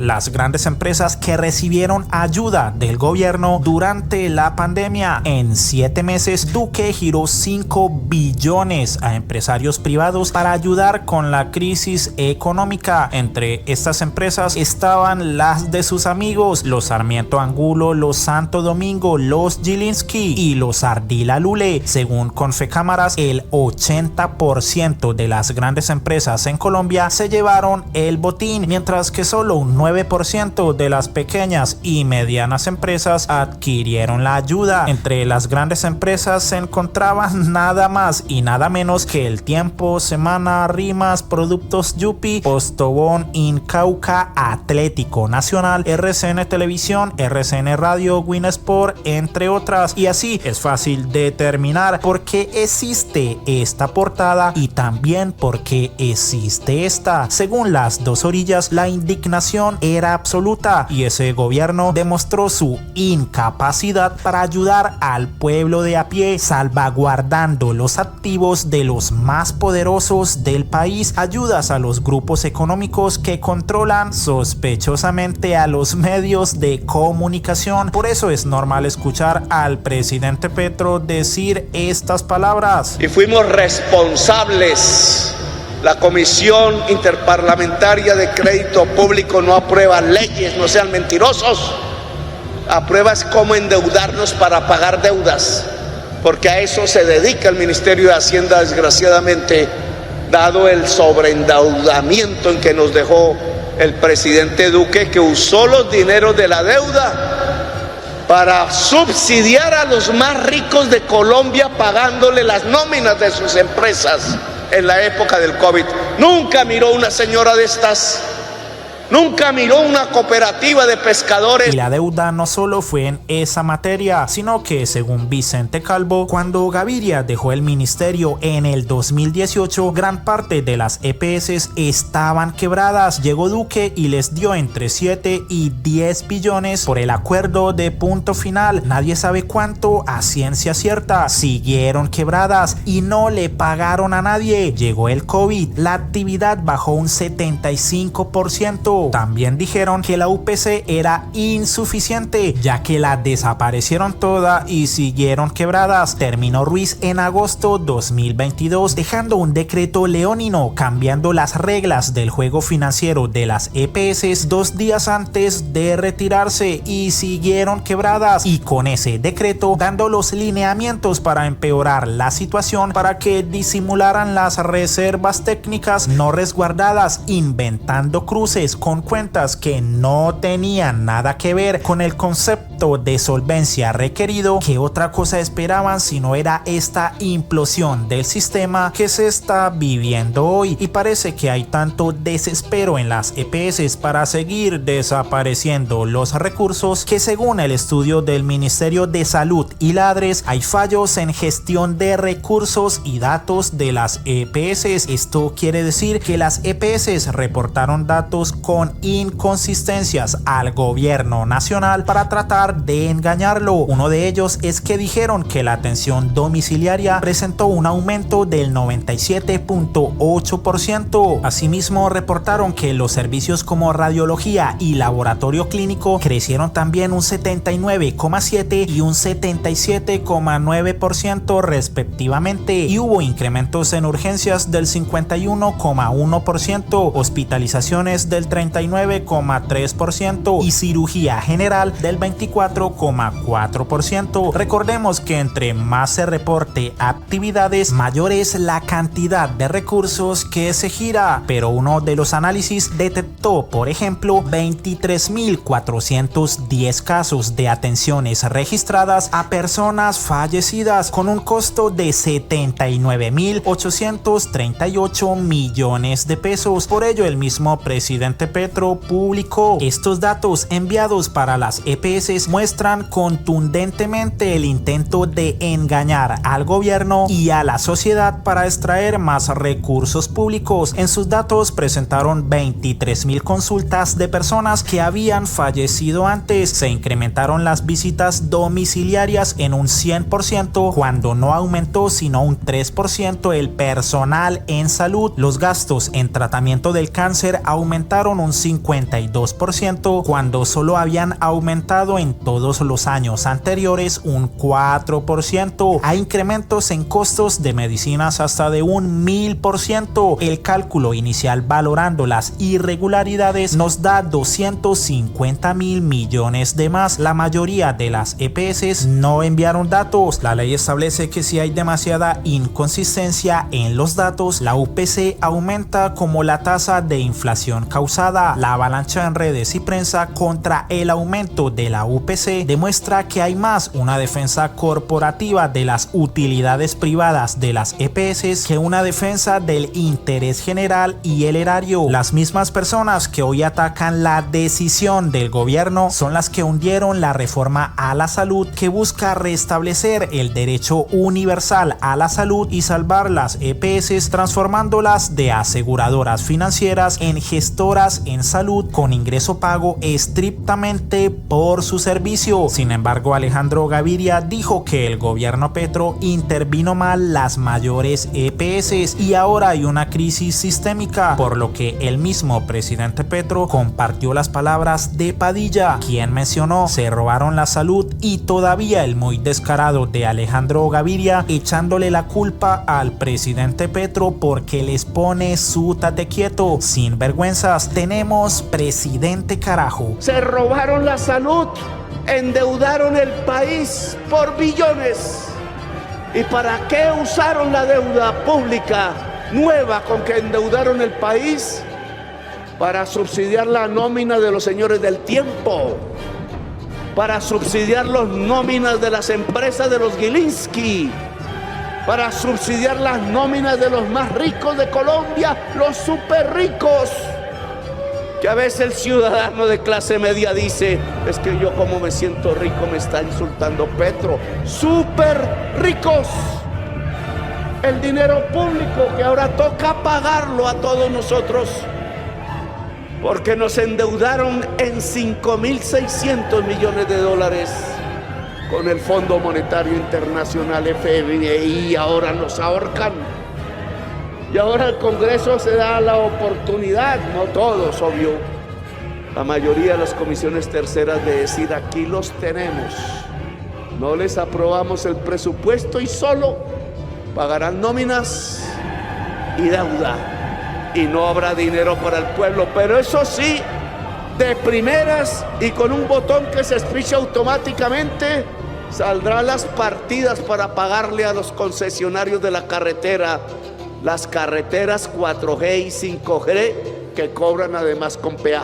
las grandes empresas que recibieron ayuda del gobierno durante la pandemia. En 7 meses, Duque giró 5 billones a empresarios privados para ayudar con la crisis económica. Entre estas empresas estaban las de sus amigos, los Sarmiento Angulo, los Santo Domingo, los Gilinski y los Ardila Lule. Según Confecámaras, el 80% de las grandes empresas en Colombia se llevaron el botín, mientras que solo un 9% de las pequeñas y medianas empresas adquirieron la ayuda. Entre las grandes empresas se encontraban nada más y nada menos que El Tiempo, Semana, Rimas, Productos Yupi, Postobón, Incauca, Atlético Nacional, RCN Televisión, RCN Radio, Winsport, entre otras. Y así es fácil determinar por qué existe esta portada y también por qué existe esta. Según las dos orillas, la indignación era absoluta y ese gobierno demostró su incapacidad para ayudar al pueblo de a pie, salvaguardando los activos de los más poderosos del país, ayudas a los grupos económicos que controlan sospechosamente a los medios de comunicación. Por eso es normal escuchar al presidente Petro decir estas palabras. Y fuimos responsables. La Comisión Interparlamentaria de Crédito Público no aprueba leyes, no sean mentirosos. Aprueba es cómo endeudarnos para pagar deudas, porque a eso se dedica el Ministerio de Hacienda, desgraciadamente, dado el sobreendeudamiento en que nos dejó el presidente Duque, que usó los dineros de la deuda para subsidiar a los más ricos de Colombia, pagándole las nóminas de sus empresas en la época del COVID. Nunca miró una señora de estas. Nunca miró una cooperativa de pescadores. Y la deuda no solo fue en esa materia, sino que según Vicente Calvo, cuando Gaviria dejó el ministerio en el 2018, gran parte de las EPS estaban quebradas. Llegó Duque y les dio entre 7 y 10 billones por el acuerdo de punto final. Nadie sabe cuánto a ciencia cierta. Siguieron quebradas y no le pagaron a nadie. Llegó el COVID, la actividad bajó un 75%. También dijeron que la UPC era insuficiente, ya que la desaparecieron toda y siguieron quebradas. Terminó Ruiz en agosto 2022, dejando un decreto leonino cambiando las reglas del juego financiero de las EPS 2 días antes de retirarse y siguieron quebradas, y con ese decreto dando los lineamientos para empeorar la situación para que disimularan las reservas técnicas no resguardadas, inventando cruces con cuentas que no tenían nada que ver con el concepto de solvencia requerido. ¿Qué otra cosa esperaban si no era esta implosión del sistema que se está viviendo hoy? Y parece que hay tanto desespero en las EPS para seguir desapareciendo los recursos que, según el estudio del Ministerio de Salud y Ladres, hay fallos en gestión de recursos y datos de las EPS. Esto quiere decir que las EPS reportaron datos con inconsistencias al gobierno nacional para tratar de engañarlo. Uno de ellos es que dijeron que la atención domiciliaria presentó un aumento del 97.8%. Asimismo, reportaron que los servicios como radiología y laboratorio clínico crecieron también un 79,7% y un 77,9% respectivamente, y hubo incrementos en urgencias del 51,1%, hospitalizaciones del 39,3% y cirugía general del 24,4%. Recordemos que entre más se reporte actividades, mayor es la cantidad de recursos que se gira, pero uno de los análisis detectó, por ejemplo, 23.410 casos de atenciones registradas a personas fallecidas con un costo de 79.838 millones de pesos. Por ello, el mismo presidente Petro publicó: estos datos enviados para las EPS muestran contundentemente el intento de engañar al gobierno y a la sociedad para extraer más recursos públicos. En sus datos presentaron 23.000 consultas de personas que habían fallecido antes. Se incrementaron las visitas domiciliarias en un 100%, cuando no aumentó sino un 3% el personal en salud. Los gastos en tratamiento del cáncer aumentaron un 52% cuando solo habían aumentado en todos los años anteriores un 4%. Hay incrementos en costos de medicinas hasta de un 1000%. El cálculo inicial valorando las irregularidades nos da 250.000 millones de más. La mayoría de las EPS no enviaron datos. La ley establece que si hay demasiada inconsistencia en los datos, la UPC aumenta como la tasa de inflación causada. La avalancha en redes y prensa contra el aumento de la UPC demuestra que hay más una defensa corporativa de las utilidades privadas de las EPS que una defensa del interés general y el erario. Las mismas personas que hoy atacan la decisión del gobierno son las que hundieron la reforma a la salud que busca restablecer el derecho universal a la salud y salvar las EPS transformándolas de aseguradoras financieras en gestoras en salud con ingreso pago estrictamente por su servicio. Sin embargo, Alejandro Gaviria dijo que el gobierno Petro intervino mal las mayores EPS y ahora hay una crisis sistémica, por lo que el mismo presidente Petro compartió las palabras de Padilla, quien mencionó: se robaron la salud, y todavía el muy descarado de Alejandro Gaviria echándole la culpa al presidente Petro porque les pone su tate quieto. Sin vergüenzas, tenemos presidente carajo. Se robaron la salud, endeudaron el país por billones. ¿Y para qué usaron la deuda pública nueva con que endeudaron el país? Para subsidiar la nómina de los señores del tiempo, para subsidiar las nóminas de las empresas de los Gilinski, para subsidiar las nóminas de los más ricos de Colombia, los súper ricos. Que a veces el ciudadano de clase media dice: es que yo como me siento rico, me está insultando Petro. Súper ricos. El dinero público que ahora toca pagarlo a todos nosotros, porque nos endeudaron en 5.600 millones de dólares con el Fondo Monetario Internacional, FMI, ahora nos ahorcan. Y ahora el Congreso se da la oportunidad, no todos, obvio, la mayoría de las comisiones terceras, de decir: aquí los tenemos, no les aprobamos el presupuesto y solo pagarán nóminas y deuda, y no habrá dinero para el pueblo. Pero eso sí, de primeras y con un botón que se espicha automáticamente, saldrán las partidas para pagarle a los concesionarios de la carretera, las carreteras 4G y 5G que cobran además con peaje.